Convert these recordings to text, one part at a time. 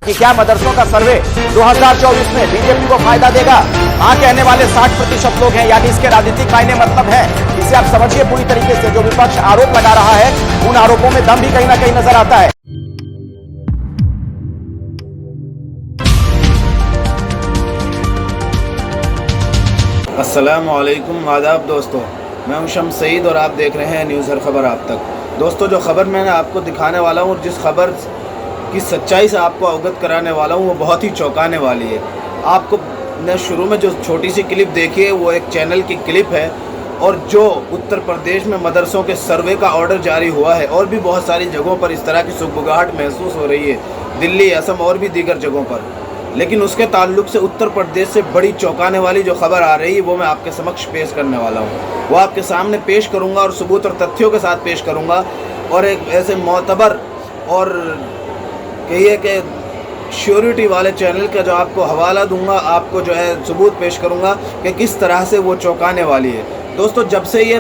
कि क्या मदरसों का सर्वे 2024 में बीजेपी को फायदा देगा? हाँ कहने वाले 60% लोग हैं, यानी इसके राजनीतिक मायने मतलब है। इसे आप समझिए पूरी तरीके से। जो विपक्ष आरोप लगा रहा है, उन आरोपों में दम भी कहीं ना कहीं नजर आता है। अस्सलाम वालेकुम, आदाब दोस्तों। मैं हूं शम्स सईद और आप देख रहे हैं न्यूज़ हर खबर आप तक। दोस्तों, जो खबर मैंने आपको दिखाने वाला हूं और जिस खबर की सच्चाई से आपको अवगत कराने वाला हूं, वो बहुत ही चौंकाने वाली है। आपको ने शुरू में जो छोटी सी क्लिप देखी है, वो एक चैनल की क्लिप है। और जो उत्तर प्रदेश में मदरसों के सर्वे का ऑर्डर जारी हुआ है, और भी बहुत सारी जगहों पर इस तरह की सुगबुगाहट महसूस हो रही है, दिल्ली, असम और भी दीगर जगहों पर। लेकिन उसके ताल्लुक से उत्तर प्रदेश से बड़ी चौंकाने वाली जो खबर आ रही है, वो मैं आपके समक्ष पेश करने वाला हूँ। वो आपके सामने पेश करूँगा और सबूत और तथ्यों के साथ पेश करूँगा, और एक ऐसे मोतबर और कहिए कि श्योरिटी वाले चैनल का जो आपको हवाला दूंगा, आपको जो है सबूत पेश करूँगा कि किस तरह से वो चौंकाने वाली है। दोस्तों, जब से ये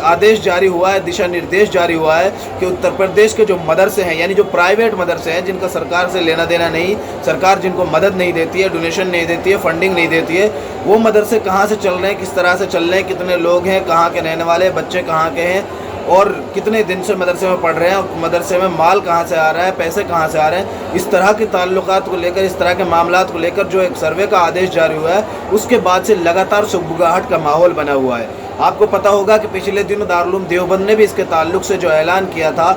आदेश जारी हुआ है, दिशा निर्देश जारी हुआ है कि उत्तर प्रदेश के जो मदरसे हैं, यानी जो प्राइवेट मदरसे हैं, जिनका सरकार से लेना देना नहीं, सरकार जिनको मदद नहीं देती है, डोनेशन नहीं देती है, फंडिंग नहीं देती है, वो मदरसे कहाँ से चल रहे हैं, किस तरह से चल रहे हैं, कितने लोग हैं, कहाँ के रहने वाले, बच्चे कहाँ के हैं, और कितने दिन से मदरसे में पढ़ रहे हैं, और मदरसे में माल कहाँ से आ रहा है, पैसे कहाँ से आ रहे हैं, इस तरह के ताल्लुकात को लेकर, इस तरह के मामलात को लेकर जो एक सर्वे का आदेश जारी हुआ है, उसके बाद से लगातार सुगबुगाहट का माहौल बना हुआ है। आपको पता होगा कि पिछले दिनों दारुल उलूम देवबंद ने भी इसके ताल्लुक से जो ऐलान किया था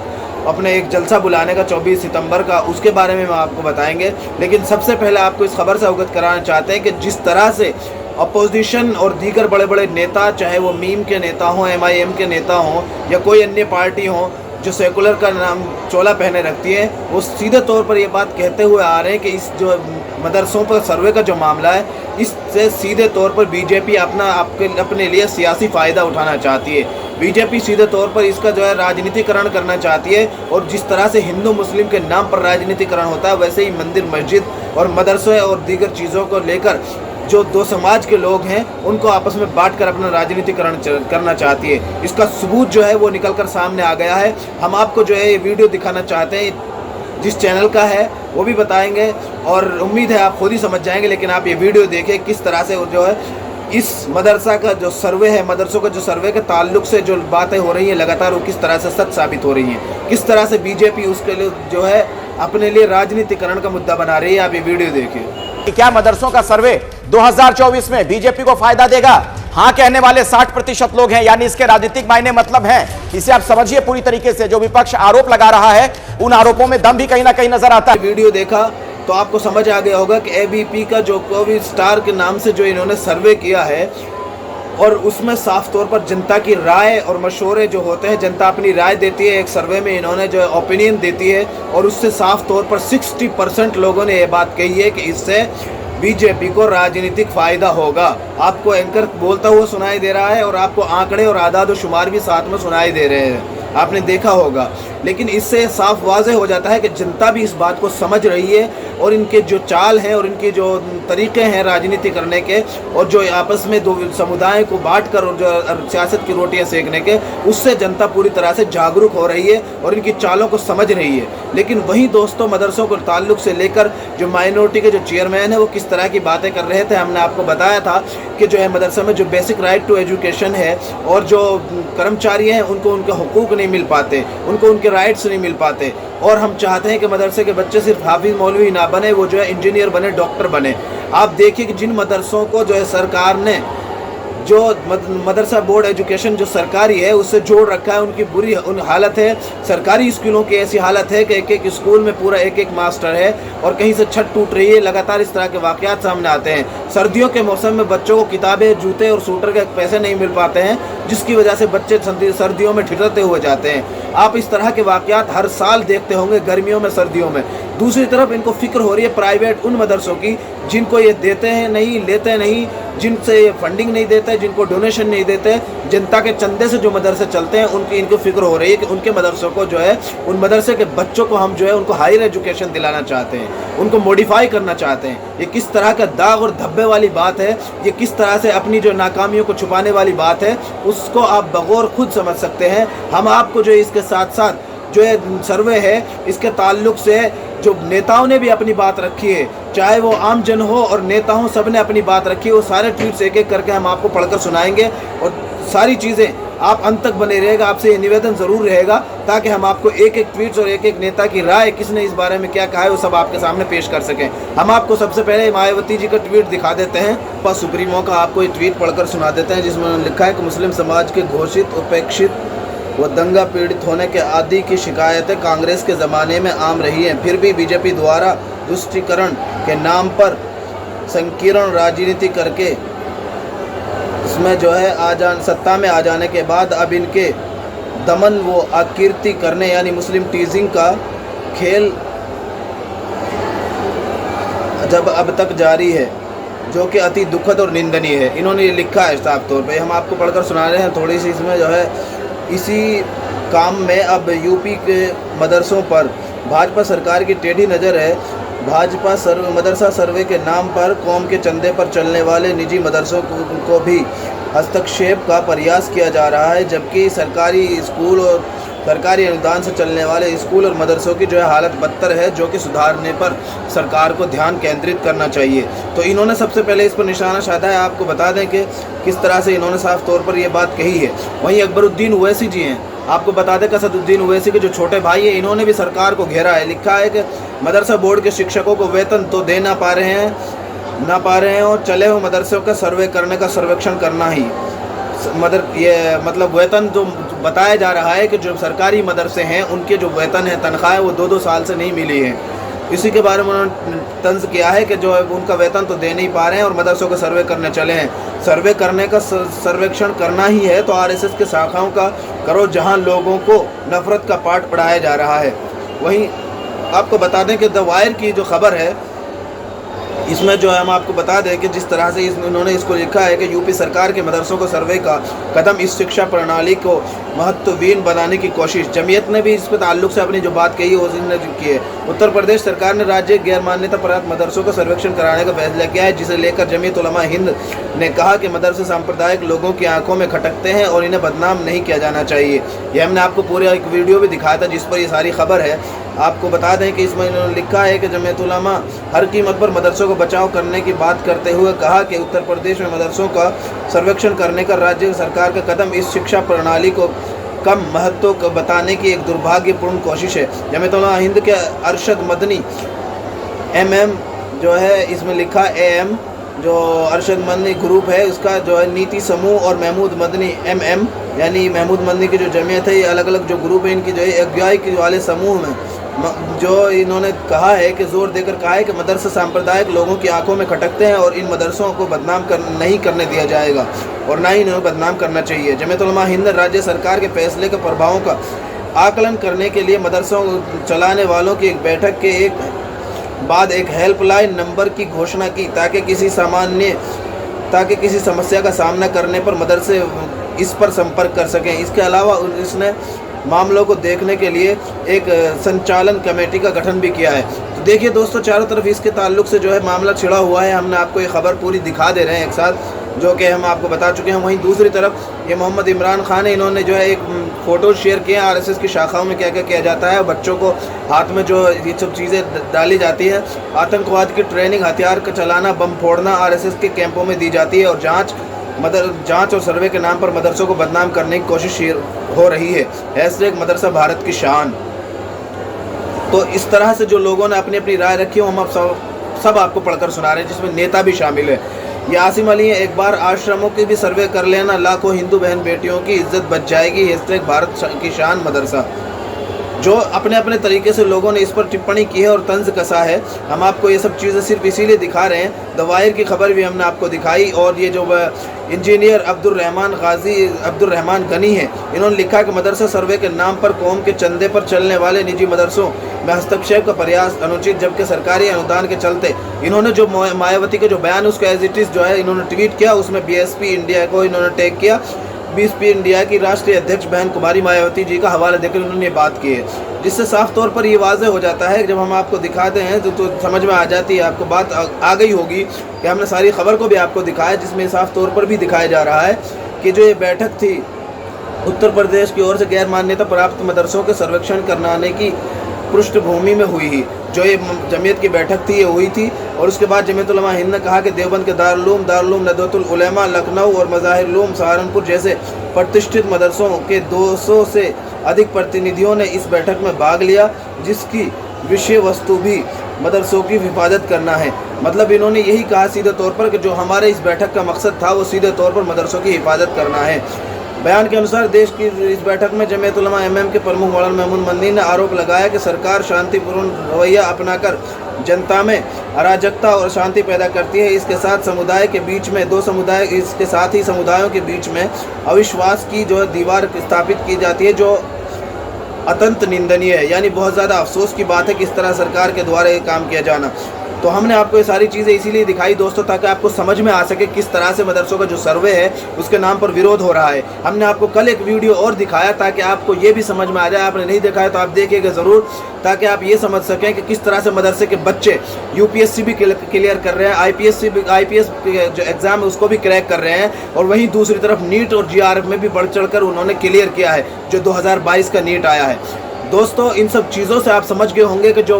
अपने एक जलसा बुलाने का 24 सितंबर का, उसके बारे में हम आपको बताएंगे। लेकिन सबसे पहले आपको इस खबर से अवगत कराना चाहते हैं कि जिस तरह से अपोजिशन और दीगर बड़े बड़े नेता, चाहे वो मीम के नेता हों, MIM के नेता हों, या कोई अन्य पार्टी हो जो सेकुलर का नाम चोला पहने रखती है, वो सीधे तौर पर ये बात कहते हुए आ रहे हैं कि इस जो मदरसों पर सर्वे का जो मामला है, इससे सीधे तौर पर बीजेपी अपने लिए सियासी फ़ायदा उठाना चाहती है। बीजेपी सीधे तौर पर इसका जो है राजनीतिकरण करना चाहती है, और जिस तरह से हिंदू मुस्लिम के नाम पर राजनीतिकरण होता है, वैसे ही मंदिर, मस्जिद और मदरसे और दीगर चीज़ों को लेकर जो दो समाज के लोग हैं, उनको आपस में बांटकर अपना राजनीतिकरण करना चाहती है। इसका सबूत जो है वो निकल कर सामने आ गया है। हम आपको जो है ये वीडियो दिखाना चाहते हैं, जिस चैनल का है वो भी बताएंगे, और उम्मीद है आप खुद ही समझ जाएंगे। लेकिन आप ये वीडियो देखें किस तरह से जो है इस मदरसा का जो सर्वे है, मदरसों का जो सर्वे के ताल्लुक से जो बातें हो रही हैं लगातार, वो किस तरह से सच साबित हो रही हैं, किस तरह से बीजेपी उसके लिए जो है अपने लिए राजनीतिकरण का मुद्दा बना रही है। आप ये वीडियो देखिए। क्या मदरसों का सर्वे 2024 में बीजेपी को फायदा देगा? हाँ कहने वाले 60% लोग हैं, यानी इसके राजनीतिक मायने मतलब है। इसे आप समझिए पूरी तरीके से। जो विपक्ष आरोप लगा रहा है, उन आरोपों में दम भी कहीं ना कहीं नजर आता है। वीडियो देखा तो आपको समझ आ गया होगा कि ABP का जो कोविड स्टार के नाम से जो इन्होंने सर्वे किया है, और उसमें साफ तौर पर जनता की राय और मशवरे जो होते हैं, जनता अपनी राय देती है। एक सर्वे में इन्होंने जो ओपिनियन देती है, और उससे साफ तौर पर 60% लोगों ने ये बात कही है कि इससे बीजेपी को राजनीतिक फ़ायदा होगा। आपको एंकर बोलता हुआ सुनाई दे रहा है, और आपको आंकड़े और आदाद और शुमार भी साथ में सुनाई दे रहे हैं, आपने देखा होगा। लेकिन इससे साफ वाज़ेह हो जाता है कि जनता भी इस बात को समझ रही है, और इनके जो चाल हैं और इनके जो तरीक़े हैं राजनीति करने के, और जो आपस में दो समुदाय को बांट कर और जो सियासत की रोटियां सेकने के, उससे जनता पूरी तरह से जागरूक हो रही है और इनकी चालों को समझ रही है। लेकिन वहीं दोस्तों, मदरसों को ताल्लुक़ से लेकर जो माइनॉरिटी के जो चेयरमैन है, वो किस तरह की बातें कर रहे थे। हमने आपको बताया था कि जो है मदरसा में जो बेसिक राइट टू एजुकेशन है, और जो कर्मचारी हैं उनको उनके हुकूक नहीं मिल पाते, उनको उनके राइट्स नहीं मिल पाते। और हम चाहते हैं कि मदरसे के बच्चे सिर्फ हाफिज मौलवी ना बने, वो जो है इंजीनियर बने, डॉक्टर बने। आप देखिए कि जिन मदरसों को जो है सरकार ने, जो मदरसा बोर्ड एजुकेशन जो सरकारी है, उससे जोड़ रखा है, उनकी बुरी हालत है। सरकारी स्कूलों की ऐसी हालत है कि एक एक स्कूल में पूरा एक एक मास्टर है, और कहीं से छत टूट रही है। लगातार इस तरह के वाक़यात सामने आते हैं। सर्दियों के मौसम में बच्चों को किताबें, जूते और सूटर के पैसे नहीं मिल पाते हैं, जिसकी वजह से बच्चे सर्दियों में ठिठुरते हुए जाते हैं। आप इस तरह के वाक़यात हर साल देखते होंगे, गर्मियों में, सर्दियों में। दूसरी तरफ इनको फिक्र हो रही है प्राइवेट उन मदरसों की जिनको ये देते हैं नहीं, लेते नहीं, जिनसे ये फंडिंग नहीं देते, जिनको डोनेशन नहीं देते, जनता के चंदे से जो मदरसे चलते हैं, उनकी इनको फिक्र हो रही है कि उनके मदरसों को जो है, उन मदरसे के बच्चों को हम जो है उनको हायर एजुकेशन दिलाना चाहते हैं, उनको मॉडिफाई करना चाहते हैं। ये किस तरह का दाग और धब्बे वाली बात है, ये किस तरह से अपनी जो नाकामियों को छुपाने वाली बात है, उसको आप बगौर खुद समझ सकते हैं। हम आपको जो इसके साथ साथ जो है सर्वे है, इसके ताल्लुक से जो नेताओं ने भी अपनी बात रखी है, चाहे वो आम जन हो और नेता हो, सब ने अपनी बात रखी है। वो सारे ट्वीट्स एक एक करके हम आपको पढ़कर सुनाएंगे और सारी चीज़ें आप अंत तक बने रहेगा। आपसे ये निवेदन ज़रूर रहेगा ताकि हम आपको एक एक ट्वीट्स और एक एक नेता की राय, किसने इस बारे में क्या कहा है, वो सब आपके सामने पेश कर सकें। हम आपको सबसे पहले मायावती जी का ट्वीट दिखा देते हैं। पर सुप्रीमो का आपको ये ट्वीट पढ़कर सुना देते हैं, जिसमें उन्होंने लिखा है कि मुस्लिम समाज के घोषित, उपेक्षित व दंगा पीड़ित होने के आदि की शिकायतें कांग्रेस के ज़माने में आम रही हैं। फिर भी बीजेपी द्वारा तुष्टीकरण के नाम पर संकीर्ण राजनीति करके इसमें जो है सत्ता में आ जाने के बाद अब इनके दमन व आकीर्ति करने यानी मुस्लिम टीजिंग का खेल जब अब तक जारी है, जो कि अति दुखद और निंदनीय है। इन्होंने ये लिखा है साफ तौर पे, हम आपको पढ़कर सुना रहे हैं। थोड़ी सी इसमें जो है इसी काम में अब यूपी के मदरसों पर भाजपा सरकार की टेढ़ी नज़र है। भाजपा मदरसा सर्वे के नाम पर कौम के चंदे पर चलने वाले निजी मदरसों को भी हस्तक्षेप का प्रयास किया जा रहा है, जबकि सरकारी स्कूल और सरकारी अनुदान से चलने वाले स्कूल और मदरसों की जो है हालत बदतर है, जो कि सुधारने पर सरकार को ध्यान केंद्रित करना चाहिए। तो इन्होंने सबसे पहले इस पर निशाना साधा है। आपको बता दें कि किस तरह से इन्होंने साफ तौर पर ये बात कही है। वहीं अकबरुद्दीन ओवैसी जी हैं, आपको बता दें कि असदुद्दीन ओवैसी के जो छोटे भाई हैं, इन्होंने भी सरकार को घेरा है। लिखा है कि मदरसा बोर्ड के शिक्षकों को वेतन तो दे ना पा रहे हैं और चले हुए मदरसों का सर्वे करने का सर्वेक्षण करना ही मतलब वेतन जो बताया जा रहा है कि जो सरकारी मदरसे हैं उनके जो वेतन है, तनख्वाह वो 2-2 साल से नहीं मिली है। इसी के बारे में उन्होंने तंज किया है कि जो उनका वेतन तो दे नहीं पा रहे हैं और मदरसों का सर्वे करने चले हैं। सर्वे करने का सर्वेक्षण करना ही है तो आरएसएस के शाखाओं का करो, जहां लोगों को नफरत का पाठ पढ़ाया जा रहा है। वहीं आपको बता दें कि द वायर की जो खबर है, इसमें जो है हम आपको बता दें कि जिस तरह से उन्होंने इसको लिखा है कि यूपी सरकार के मदरसों को सर्वे का कदम इस शिक्षा प्रणाली को महत्वहीन बनाने की कोशिश। जमीयत ने भी इस पर ताल्लुक से अपनी जो बात कही है उसने की है। उत्तर प्रदेश सरकार ने राज्य गैर मान्यता प्राप्त मदरसों का सर्वेक्षण कराने का फैसला किया है, जिसे लेकर जमीयत उलमा हिंद ने कहा कि मदरसे सांप्रदायिक लोगों की आंखों में खटकते हैं और इन्हें बदनाम नहीं किया जाना चाहिए। यह हमने आपको पूरा एक वीडियो भी दिखाया था जिस पर ये सारी खबर है। आपको बता दें कि इसमें इन्होंने लिखा है कि जमीयत उलमा हर कीमत पर मदरसों को बचाव करने की बात करते हुए कहा कि उत्तर प्रदेश में मदरसों का सर्वेक्षण करने का राज्य सरकार का कदम इस शिक्षा प्रणाली को कम महत्व को बताने की एक दुर्भाग्यपूर्ण कोशिश है। जमीयत उलमा हिंद के अरशद मदनी MM जो है इसमें लिखा AM जो अरशद मदनी ग्रुप है उसका जो है नीति समूह और महमूद मदनी MM यानी महमूद मदनी की जो जमीयत है, ये अलग अलग जो ग्रुप है इनकी जो है अगुवाई वाले समूह में जो इन्होंने कहा है कि जोर देकर कहा है कि मदरसा सांप्रदायिक लोगों की आंखों में खटकते हैं और इन मदरसों को बदनाम नहीं करने दिया जाएगा और ना ही इन्हें बदनाम करना चाहिए। जमीयत उलमा हिंद ने राज्य सरकार के फैसले के प्रभावों का आकलन करने के लिए मदरसों चलाने वालों की एक बैठक के बाद एक हेल्पलाइन नंबर की घोषणा की ताकि किसी समस्या का सामना करने पर मदरसे इस पर संपर्क कर सकें। इसके अलावा इसने मामलों को देखने के लिए एक संचालन कमेटी का गठन भी किया है। तो देखिए दोस्तों, चारों तरफ इसके ताल्लुक से जो है मामला छिड़ा हुआ है। हमने आपको ये खबर पूरी दिखा दे रहे हैं एक साथ, जो कि हम आपको बता चुके हैं। वहीं दूसरी तरफ ये मोहम्मद इमरान खान है, इन्होंने जो है एक फ़ोटो शेयर किया आरएसएस की शाखाओं में क्या क्या किया जाता है। बच्चों को हाथ में जो ये सब चीज़ें डाली जाती है, आतंकवाद की ट्रेनिंग, हथियार का चलाना, बम फोड़ना आरएसएस के कैंपों में दी जाती है और जांच और सर्वे के नाम पर मदरसों को बदनाम करने की कोशिश हो रही है। #मदरसा भारत की शान। तो इस तरह से जो लोगों ने अपनी अपनी राय रखी हो, हम अब सब आपको पढ़कर सुना रहे हैं, जिसमें नेता भी शामिल है। ये आसिम अली है, एक बार आश्रमों की भी सर्वे कर लेना, लाखों हिंदू बहन बेटियों की इज्जत बच जाएगी। #भारत की शान मदरसा। जो अपने अपने तरीके से लोगों ने इस पर टिप्पणी की है और तंज कसा है। हम आपको ये सब चीज़ें सिर्फ इसीलिए दिखा रहे हैं। द वायर की खबर भी हमने आपको दिखाई और ये जो इंजीनियर अब्दुर्रहमान गनी है, इन्होंने लिखा कि मदरसा सर्वे के नाम पर कौम के चंदे पर चलने वाले निजी मदरसों में हस्तक्षेप का प्रयास अनुचित, जबकि सरकारी अनुदान के चलते इन्होंने जो मायावती के जो बयान उसको एज इट इज़ जो है इन्होंने ट्वीट किया, उसमें BSP इंडिया को इन्होंने टैग किया। BSP इंडिया की राष्ट्रीय अध्यक्ष बहन कुमारी मायावती जी का हवाला देकर उन्होंने ये बात की है, जिससे साफ तौर पर ये वाज़ेह हो जाता है। जब हम आपको दिखाते हैं तो समझ में आ जाती है, आपको बात आ गई होगी कि हमने सारी खबर को भी आपको दिखाया, जिसमें साफ तौर पर भी दिखाया जा रहा है कि जो ये बैठक थी उत्तर प्रदेश की ओर से गैर मान्यता प्राप्त मदरसों के सर्वेक्षण कराने की पृष्ठभूमि में हुई ही। जो ये जमीयत की बैठक थी ये हुई थी, और उसके बाद जमीयत उलमा हिंद ने कहा कि देवबंद के दारुल नदवतुल उलमा लखनऊ और मज़ाहिर उलूम सहारनपुर जैसे प्रतिष्ठित मदरसों के 200 से अधिक प्रतिनिधियों ने इस बैठक में भाग लिया, जिसकी विषय वस्तु भी मदरसों की हिफाजत करना है। मतलब इन्होंने यही कहा सीधे तौर पर कि जो हमारे इस बैठक का मकसद था वो सीधे तौर पर मदरसों की हिफाजत करना है। बयान के अनुसार देश की इस बैठक में जमीयत उलमा एमएम के प्रमुख मौलाना महमूद मदनी ने आरोप लगाया कि सरकार शांतिपूर्ण रवैया अपनाकर जनता में अराजकता और शांति पैदा करती है। इसके साथ समुदाय के बीच में इसके साथ ही समुदायों के बीच में अविश्वास की जो दीवार स्थापित की जाती है, जो अत्यंत निंदनीय है। यानी बहुत ज़्यादा अफसोस की बात है कि इस तरह सरकार के द्वारा ये काम किया जाना। तो हमने आपको ये सारी चीज़ें इसीलिए दिखाई दोस्तों, ताकि आपको समझ में आ सके किस तरह से मदरसों का जो सर्वे है उसके नाम पर विरोध हो रहा है। हमने आपको कल एक वीडियो और दिखाया ताकि आपको ये भी समझ में आ जाए। आपने नहीं देखा है तो आप देखिएगा ज़रूर, ताकि आप ये समझ सकें कि किस तरह से मदरसे के बच्चे यूपीएससी भी क्लियर कर रहे हैं, आईपीएस जो एग्ज़ाम है उसको भी क्रैक कर रहे हैं, और वहीं दूसरी तरफ नीट और जीआरएफ में भी बढ़ चढ़कर उन्होंने क्लियर किया है, जो 2022 का नीट आया है। दोस्तों इन सब चीज़ों से आप समझ गए होंगे कि जो,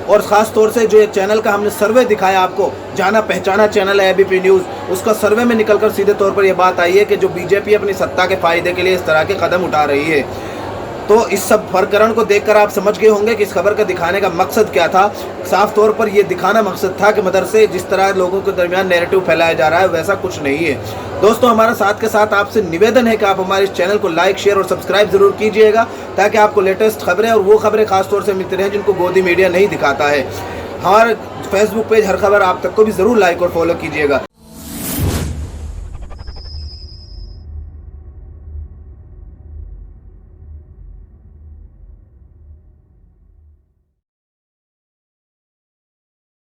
और ख़ास तौर से जो एक चैनल का हमने सर्वे दिखाया आपको, जाना पहचाना चैनल है एबीपी न्यूज़, उसका सर्वे में निकलकर सीधे तौर पर यह बात आई है कि जो बीजेपी अपनी सत्ता के फ़ायदे के लिए इस तरह के कदम उठा रही है। तो इस सब प्रकरण को देखकर आप समझ गए होंगे कि इस खबर का दिखाने का मकसद क्या था। साफ तौर पर यह दिखाना मकसद था कि मदरसे जिस तरह लोगों के दरमियान नैरेटिव फैलाया जा रहा है वैसा कुछ नहीं है। दोस्तों हमारा साथ के साथ आपसे निवेदन है कि आप हमारे इस चैनल को लाइक, शेयर और सब्सक्राइब जरूर कीजिएगा, ताकि आपको लेटेस्ट खबरें और वो खबरें खासतौर से मिलती रहें जिनको गोदी मीडिया नहीं दिखाता है। हमारे फेसबुक पेज हर खबर आप तक को भी ज़रूर लाइक और फॉलो कीजिएगा।